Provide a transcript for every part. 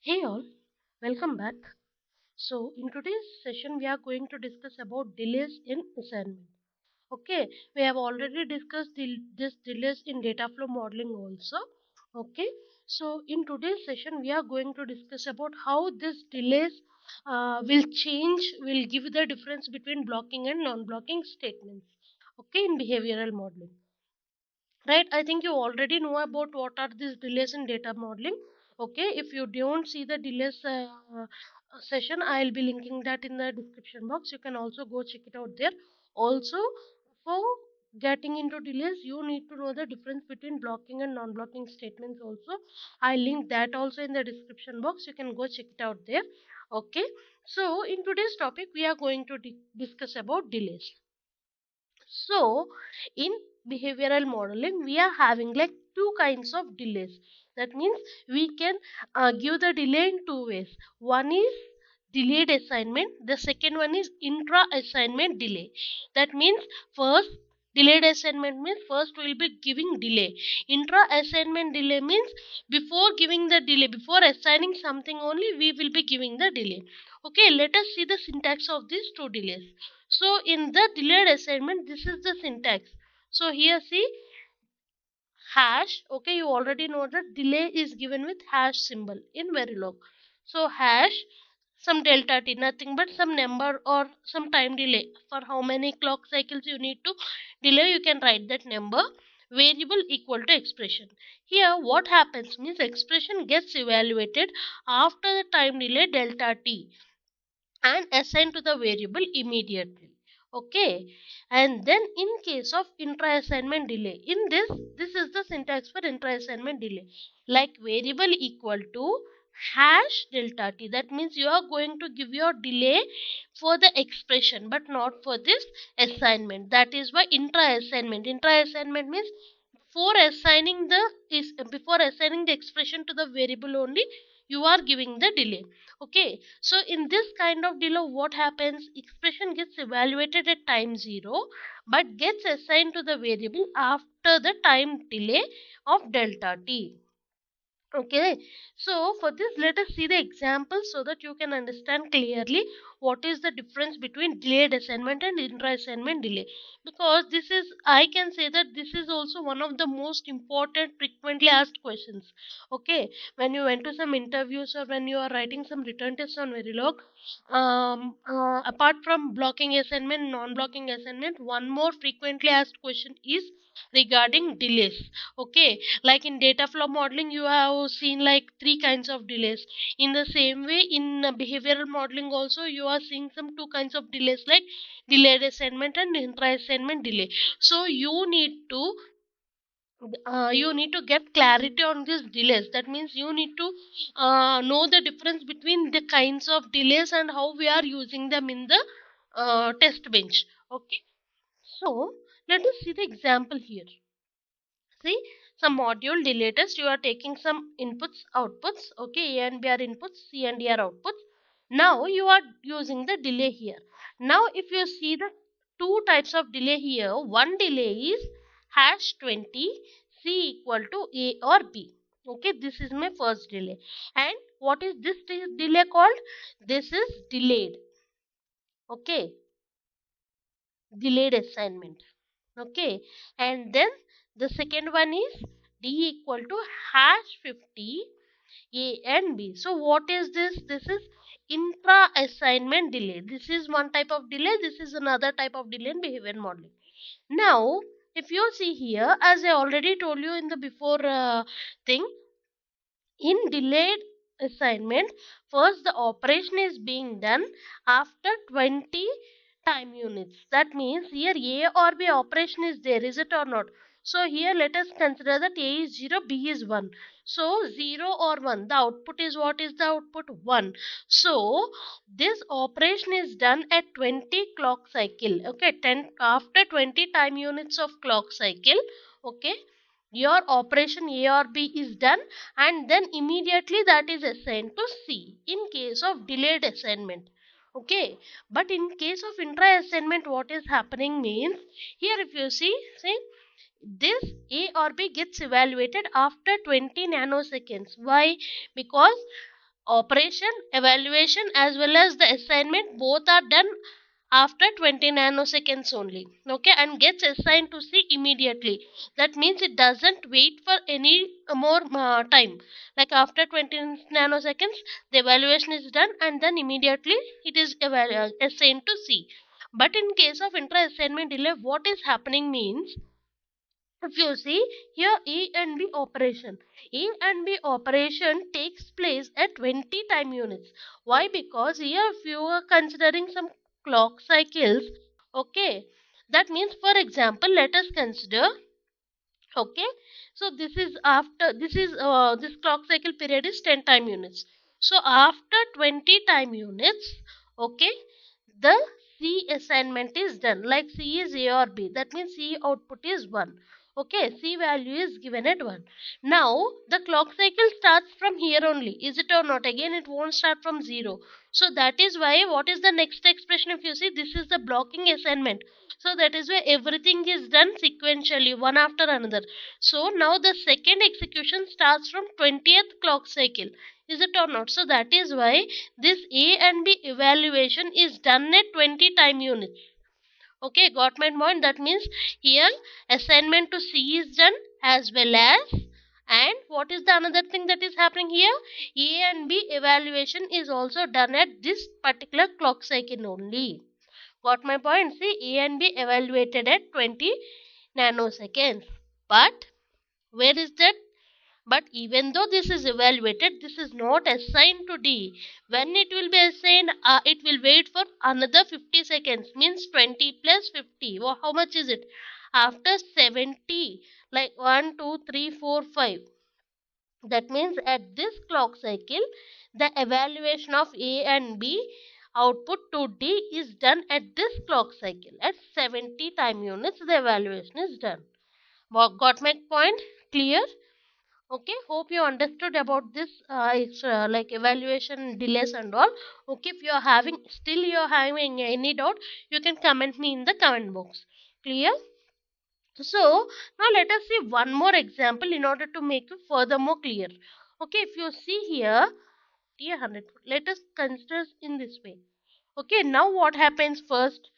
Hey all, welcome back. So in today's session we are going to discuss about delays in assignment. Okay, we have already discussed this delays in data flow modeling also. Okay, so in today's session we are going to discuss about how this delays will change, will give the difference between blocking and non-blocking statements. Okay, in behavioral modeling. Right, I think you already know about what are these delays in data modeling. Okay, if you don't see the delays session, I'll be linking that in the description box. You can also go check it out there. Also, for getting into delays, you need to know the difference between blocking and non-blocking statements also. I link that also in the description box. You can go check it out there. Okay, so in today's topic we are going to discuss about delays. So, in behavioral modeling, we are having like two kinds of delays. That means we can give the delay in two ways. One is delayed assignment, the second one is intra assignment delay. That means first delayed assignment means first we will be giving delay. Intra assignment delay means before giving the delay, before assigning something only, we will be giving the delay. Okay, let us see the syntax of these two delays. So in the delayed assignment, this is the syntax. So here see hash. Okay, you already know that delay is given with hash symbol in Verilog. So hash some delta t, nothing but some number or some time delay. For how many clock cycles you need to delay, you can write that number. Variable equal to expression. Here what happens means expression gets evaluated after the time delay delta t and assign to the variable immediately. Okay, and then in case of intra assignment delay, in this is the syntax for intra assignment delay, like variable equal to hash delta t. That means you are going to give your delay for the expression but not for this assignment. That is why intra assignment means before assigning the expression to the variable only, you are giving the delay. Okay, so in this kind of delay what happens, expression gets evaluated at time 0 but gets assigned to the variable after the time delay of delta t. Okay, so for this, let us see the example so that you can understand clearly what is the difference between delayed assignment and intra assignment delay. Because this is, I can say that this is also one of the most important frequently asked questions. Okay, when you went to some interviews or when you are writing some written tests on Verilog, apart from blocking assignment, non blocking assignment, one more frequently asked question is regarding delays. Okay, like in data flow modeling you have seen like three kinds of delays. In the same way in behavioral modeling also you are seeing some two kinds of delays, like delayed assignment and intra assignment delay. So you need to get clarity on these delays. That means you need to know the difference between the kinds of delays and how we are using them in the test bench. Okay, so let us see the example here. See, some module delay test, you are taking some inputs, outputs. Okay, A and B are inputs, C and D are outputs. Now you are using the delay here. Now if you see the two types of delay here, one delay is hash 20, C equal to A or B. Okay, this is my first delay. And what is this delay called? This is delayed. Okay, delayed assignment. Okay, and then the second one is d equal to hash 50 a and b. So what is this? This is intra assignment delay. This is one type of delay, this is another type of delay in behavior modeling. Now if you see here, as I already told you in the before thing, in delayed assignment, first the operation is being done after 20 time units. That means here A or B operation is there, is it or not? So here let us consider that A is 0, B is 1. So 0 or 1, the output is, what is the output? 1. So this operation is done at 20 clock cycle. Okay, 10 after 20 time units of clock cycle. Okay, your operation A or B is done and then immediately that is assigned to C in case of delayed assignment. Okay, but in case of intra assignment, what is happening means, here if you see this A or B gets evaluated after 20 nanoseconds. Why? Because operation, evaluation as well as the assignment both are done after 20 nanoseconds only, okay, and gets assigned to C immediately. That means it doesn't wait for any more time. Like after 20 nanoseconds the evaluation is done and then immediately it is assigned to C. But in case of intra assignment delay, what is happening means, if you see here, A and B operation. A and B operation takes place at 20 time units. Why? Because here if you are considering some clock cycles, okay, that means for example let us consider, okay, so this clock cycle period is 10 time units. So after 20 time units, okay, the C assignment is done. Like C is A or B, that means C output is 1. Okay, C value is given at 1. Now the clock cycle starts from here only, is it or not? Again it won't start from 0. So that is why, what is the next expression? If you see, this is the blocking assignment. So that is why everything is done sequentially, one after another. So now the second execution starts from 20th clock cycle, is it or not? So that is why this A and B evaluation is done at 20 time units. Okay, got my point? That means here assignment to C is done as well as, and what is the another thing that is happening here? A and B evaluation is also done at this particular clock cycle only. Got my point? See, A and B evaluated at 20 nanoseconds. But where is that? But even though this is evaluated, this is not assigned to D. When it will be assigned, it will wait for another 50 seconds. Means 20 plus 50. Well, how much is it? After 70, like 1, 2, 3, 4, 5. That means at this clock cycle, the evaluation of A and B output to D is done at this clock cycle. At 70 time units, the evaluation is done. Got my point? Clear? Okay, hope you understood about this like evaluation delays and all. Okay, if you are having any doubt, you can comment me in the comment box. Clear? So now let us see one more example in order to make it furthermore clear. Okay, if you see here, 100, let us consider in this way. Okay, now what happens first?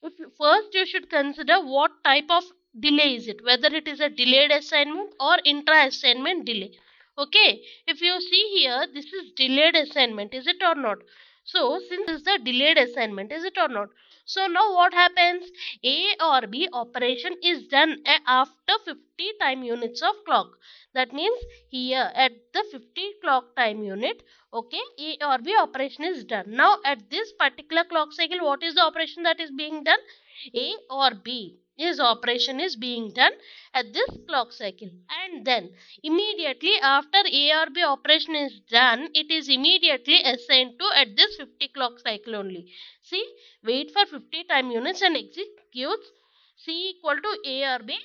First you should consider what type of delay is it, whether it is a delayed assignment or intra assignment delay. Okay, if you see here, this is delayed assignment, is it or not? So since this is the delayed assignment, is it or not? So now what happens? A or B operation is done after 50 time units of clock. That means here at the 50 clock time unit, okay, A or B operation is done. Now at this particular clock cycle, what is the operation that is being done? A or B is operation is being done at this clock cycle, and then immediately after A or B operation is done, it is immediately assigned to at this 50 clock cycle only. See, wait for 50 time units and executes C equal to A or B,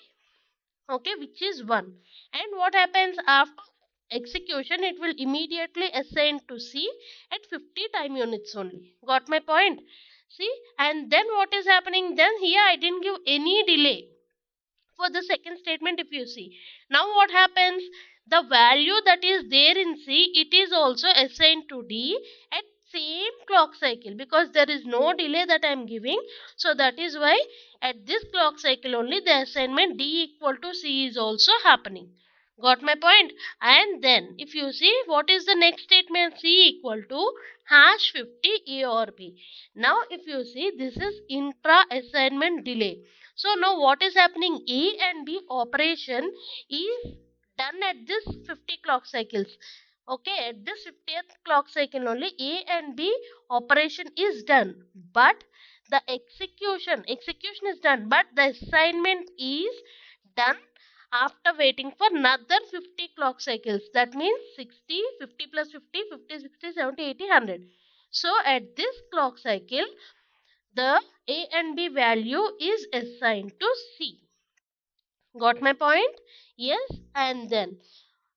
okay, which is 1. And what happens after execution? It will immediately assign to C at 50 time units only. Got my point? See, and then what is happening? Then here I didn't give any delay for the second statement. If you see, now what happens? The value that is there in C, it is also assigned to D at same clock cycle, because there is no delay that I am giving. So that is why at this clock cycle only the assignment D equal to C is also happening. Got my point? And then if you see, what is the next statement? C equal to hash 50 A or B. Now if you see, this is intra assignment delay. So now what is happening? A and B operation is done at this 50 clock cycles. Okay, at this 50th clock cycle only A and B operation is done. But the execution is done, but the assignment is done after waiting for another 50 clock cycles. That means 60, 50 plus 50, 50, 60, 70, 80, 100. So at this clock cycle, the A and B value is assigned to C. Got my point? Yes. And then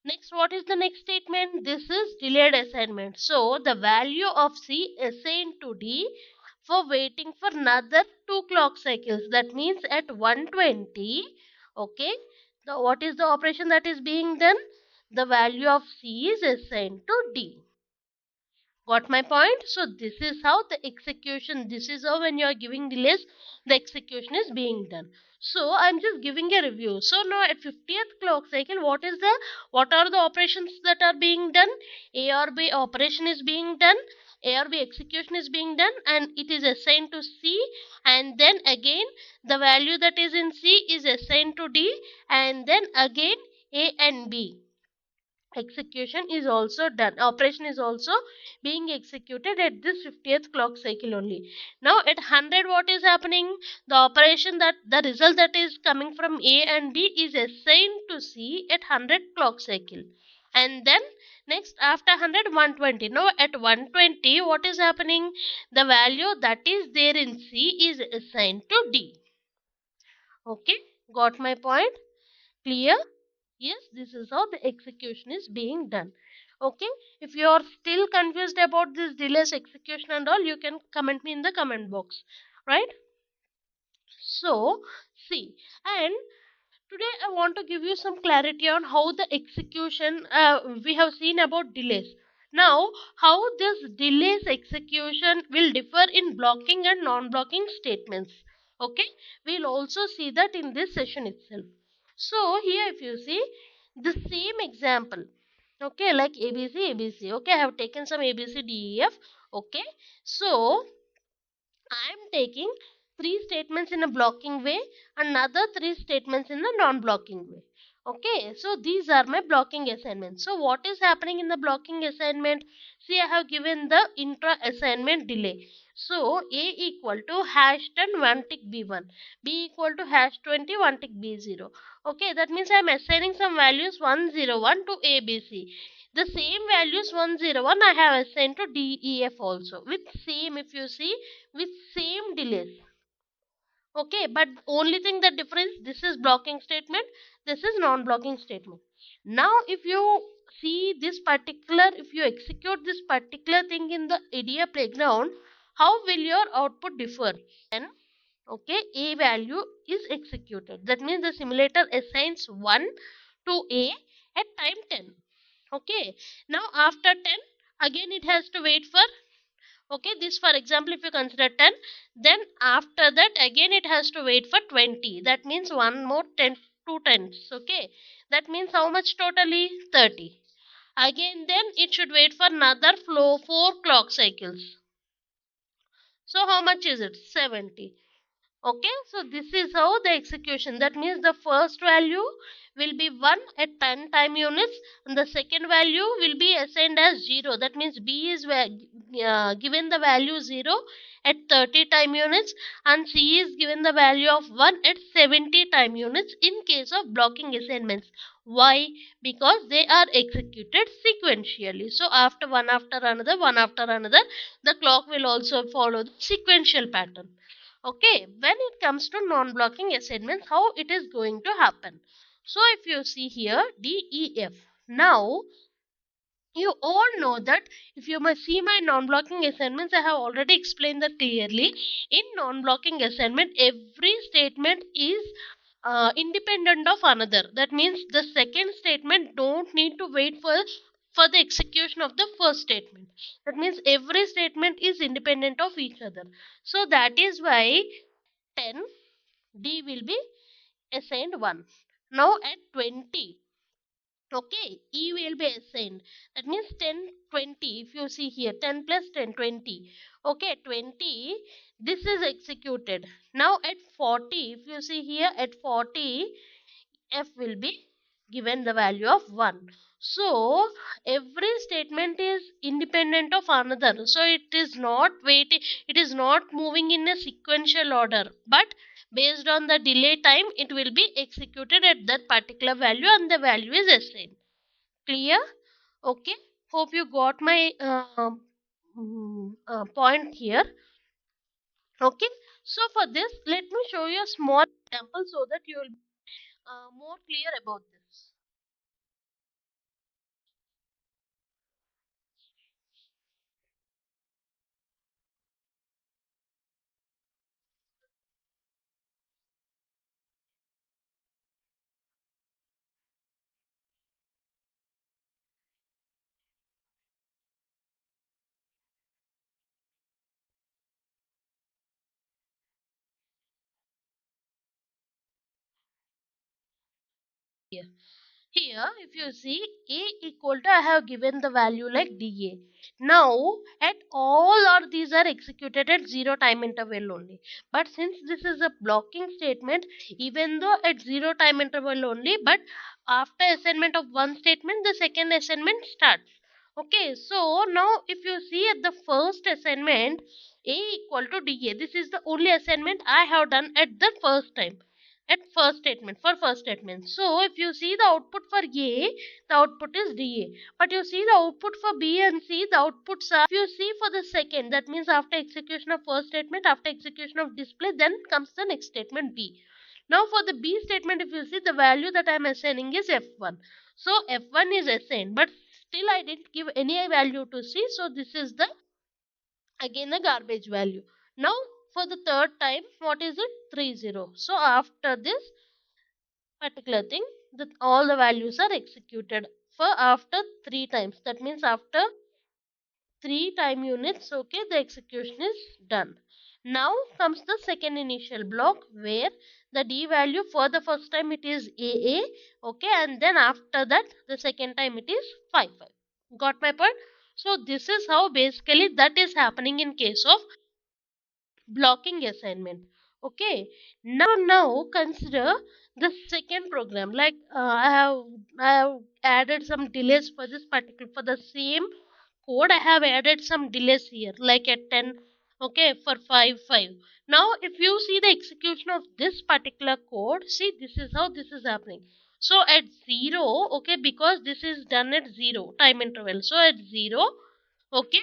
next, what is the next statement? This is delayed assignment. So the value of C assigned to D for waiting for another 2 clock cycles. That means at 120, okay, what is the operation that is being done? The value of C is assigned to D. Got my point? So this is how the execution, this is how when you are giving delays, the execution is being done. So I'm just giving a review. So now at 50th clock cycle, what are the operations that are being done? A or B operation is being done. A or B execution is being done and it is assigned to C, and then again the value that is in C is assigned to D, and then again A and B execution is also done, operation is also being executed at this 50th clock cycle only. Now at 100, what is happening? The operation, that the result that is coming from A and B is assigned to C at 100 clock cycle, and then next after 100, 120. Now at 120, what is happening? The value that is there in C is assigned to D. Okay, got my point? Clear? Yes, this is how the execution is being done. Okay, if you are still confused about this delays execution and all, you can comment me in the comment box, right? So see, and today I want to give you some clarity on how the execution, we have seen about delays. Now how this delays execution will differ in blocking and non-blocking statements. Okay, we'll also see that in this session itself. So here if you see the same example, okay, like ABC, okay, I have taken some ABCDEF. Okay, so I am taking three statements in a blocking way, another three statements in a non-blocking way. Okay, so these are my blocking assignments. So what is happening in the blocking assignment? See, I have given the intra assignment delay. So A equal to hash 10 1 tick B1, B equal to hash 20 1 tick B0. Okay, that means I am assigning some values 101 to ABC. The same values 101 I have assigned to DEF also, with same, if you see, with same delays. Okay, but only thing that difference, this is blocking statement, this is non-blocking statement. Now if you see this particular, if you execute this particular thing in the IDEA playground, how will your output differ? And okay, A value is executed, that means the simulator assigns 1 to A at time 10. Okay, now after 10, again it has to wait for, okay, this for example if you consider 10, then after that again it has to wait for 20, that means one more 10, two tenths. Okay, that means how much totally? 30. Again then it should wait for another flow 4 clock cycles. So how much is it? 70. Okay, so this is how the execution, that means the first value will be 1 at 10 time units, and the second value will be assigned as 0, that means B is given the value 0 at 30 time units, and C is given the value of 1 at 70 time units in case of blocking assignments. Why? Because they are executed sequentially. So after one after another, the clock will also follow the sequential pattern. Okay, when it comes to non-blocking assignments, how it is going to happen? So if you see here DEF, now you all know that if you must see my non-blocking assignments, I have already explained that clearly. In non-blocking assignment, every statement is independent of another. That means the second statement don't need to wait for the execution of the first statement. That means every statement is independent of each other. So that is why 10 D will be assigned 1. Now at 20, okay, E will be assigned. That means 10, 20. If you see here, 10 plus 10, 20. Okay, 20. This is executed. Now at 40, if you see here, at 40, F will be given the value of 1. So every statement is independent of another. So it is not waiting, it is not moving in a sequential order, but based on the delay time, it will be executed at that particular value and the value is assigned. Clear? Okay. Hope you got my point here. Okay. So for this, let me show you a small example so that you will be more clear about this. Here, if you see A equal to, I have given the value like DA. Now, at all or these are executed at 0 time interval only. But since this is a blocking statement, even though at 0 time interval only, but after assignment of one statement, the second assignment starts. Okay, so now if you see at the first assignment, A equal to DA, this is the only assignment I have done at the first time, at first statement, for first statement. So if you see the output for A, the output is DA. But you see the output for B and C, the outputs are, if you see for the second, that means after execution of first statement, after execution of display, then comes the next statement B. Now for the B statement, if you see, the value that I am assigning is F1. So F1 is assigned, but still I didn't give any value to C. So this is the, again, the garbage value. Now for the third time, what is it? 30. So after this particular thing, that all the values are executed for after 3 times. That means after 3 time units, okay, the execution is done. Now comes the second initial block where the D value for the first time it is AA, okay, and then after that the second time it is 5. Got my point? So this is how basically that is happening in case of blocking assignment. Okay, now consider the second program. Like I have added some delays for this particular, for the same code I have added some delays here, like at 10, okay, for 5. Now if you see the execution of this particular code, see, this is how this is happening. So at 0, okay, because this is done at 0 time interval, so at 0, okay,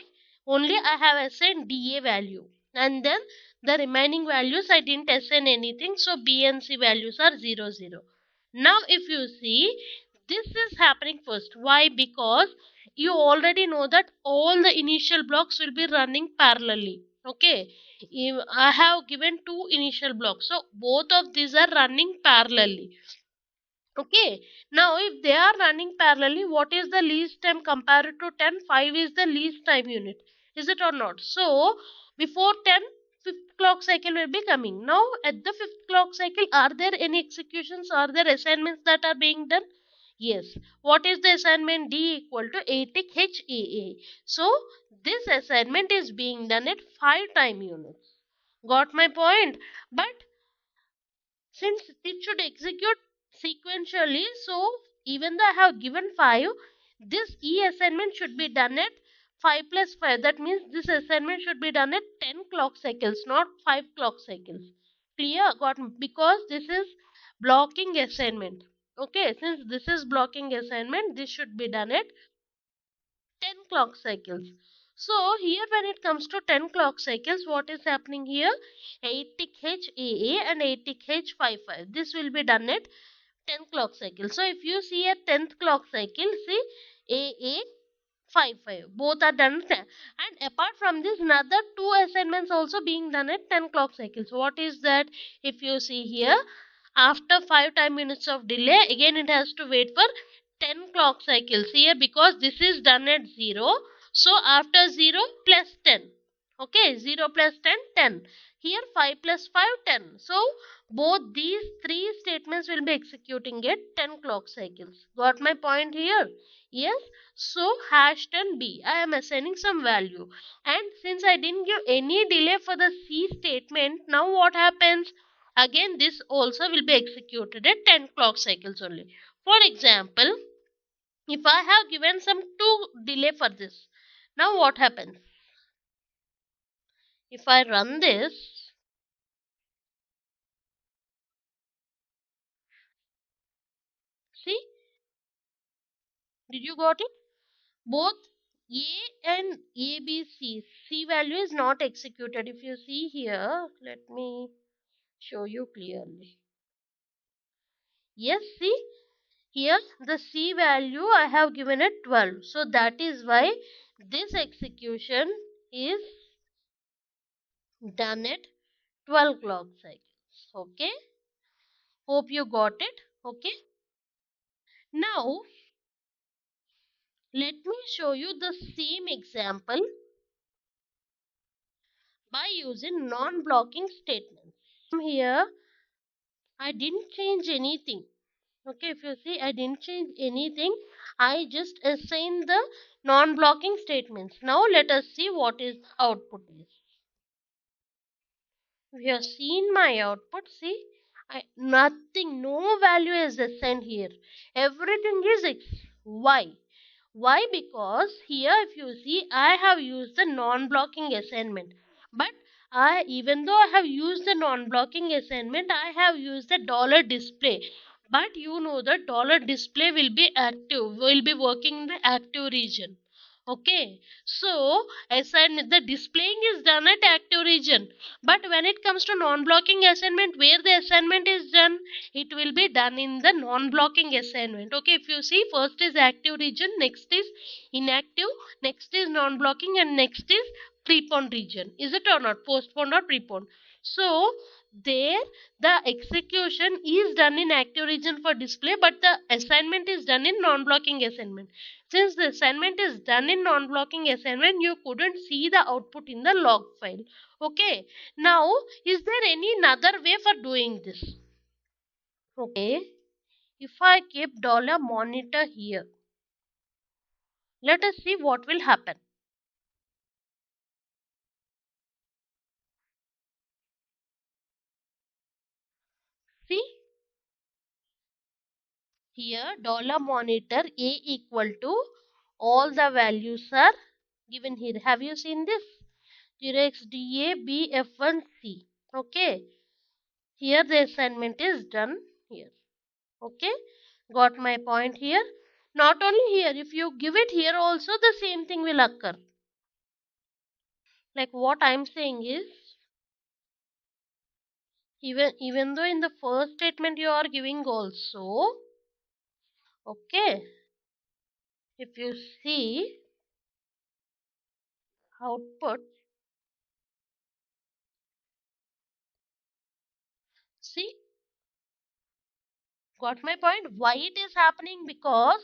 only I have assigned DA value, and then the remaining values I didn't assign anything, so B and C values are 0. Now if you see, this is happening first. Why? Because you already know that all the initial blocks will be running parallelly. Okay, I have given two initial blocks, so both of these are running parallelly. Okay, now if they are running parallelly, what is the least time compared to 10? 5 is the least time unit. Is it or not? So, before 10, fifth clock cycle will be coming. Now, at the fifth clock cycle, are there any executions? Are there assignments that are being done? Yes. What is the assignment? D equal to A tick H A A. So, this assignment is being done at 5 time units. Got my point? But since it should execute sequentially, so even though I have given 5, this E assignment should be done at 5 plus 5. That means this assignment should be done at 10 clock cycles, not 5 clock cycles. Clear? Got? Because this is blocking assignment. Okay, since this is blocking assignment, this should be done at 10 clock cycles. So here when it comes to 10 clock cycles, what is happening here? 8 tick H AA and 8 tick H 55. This will be done at 10 clock cycle. So if you see a 10th clock cycle, see AA 55. Both are done. And apart from this, another two assignments also being done at 10 clock cycles. What is that? If you see here, after 5 time units of delay, again it has to wait for 10 clock cycles here, because this is done at 0. So after 0 plus 10. Okay, 0 plus 10, 10. Here 5 plus 5, 10. So both these three statements will be executing at 10 clock cycles. Got my point here? Yes. So hash 10b, I am assigning some value. And since I didn't give any delay for the C statement, now what happens? Again, this also will be executed at 10 clock cycles only. For example, if I have given some 2 delay for this, now what happens? If I run this, see, did you got it? Both A and ABC, C value is not executed. If you see here, let me show you clearly. Yes, see, here the C value I have given it 12. So that is why this execution is done at 12 clock cycles. Okay, hope you got it. Okay, now let me show you the same example by using non-blocking statements. Here I didn't change anything. Okay, if you see, I didn't change anything. I just assigned the non-blocking statements. Now let us see what is output is. We have seen my output. See, nothing, no value is assigned here. Everything is X. Why? Why? Because here, if you see, I have used the non-blocking assignment. But even though I have used the non-blocking assignment, I have used the dollar display. But you know the dollar display will be active, will be working in the active region. Okay, so assignment, the displaying is done at active region, but when it comes to non-blocking assignment, where the assignment is done, it will be done in the non-blocking assignment. Okay, if you see, first is active region, next is inactive, next is non-blocking, and next is preponed region. Is it or not? Postponed or preponed. So there the execution is done in active region for display, but the assignment is done in non-blocking assignment. Since the assignment is done in non-blocking assignment, you couldn't see the output in the log file. Okay, now is there any another way for doing this? Okay, if I keep dollar monitor here, let us see what will happen. See here, dollar monitor a equal to all the values are given here. Have you seen this? 0x DA B F1 C. Okay, here the assignment is done here. Okay, got my point here. Not only here, if you give it here also, the same thing will occur. Like what I'm saying is, even though in the first statement you are giving also, okay, if you see output, see, got my point? Why it is happening? Because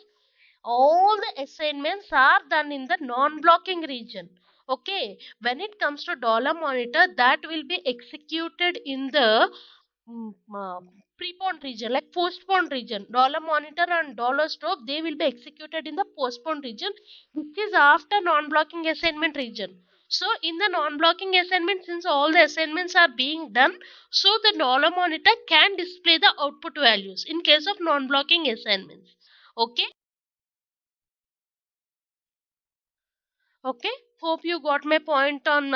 all the assignments are done in the non-blocking region. Okay, when it comes to dollar monitor, that will be executed in the preponed region, like postponed region. Dollar monitor and dollar stop, they will be executed in the postponed region, which is after non-blocking assignment region. So in the non-blocking assignment, since all the assignments are being done, so the dollar monitor can display the output values in case of non-blocking assignments. Okay. Okay, hope you got my point on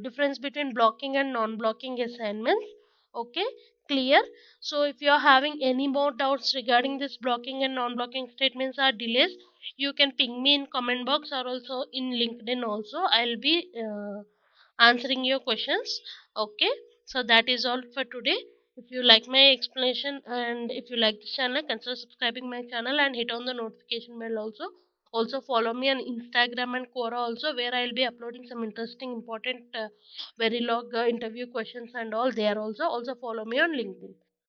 difference between blocking and non-blocking assignments. Okay, clear. So if you are having any more doubts regarding this blocking and non-blocking statements or delays, you can ping me in comment box or also in LinkedIn also. I'll be answering your questions. Okay, so that is all for today. If you like my explanation and if you like this channel, consider subscribing my channel and hit on the notification bell also. Also follow me on Instagram and Quora also, where I'll be uploading some interesting important Verilog interview questions and all there also. Also follow me on LinkedIn.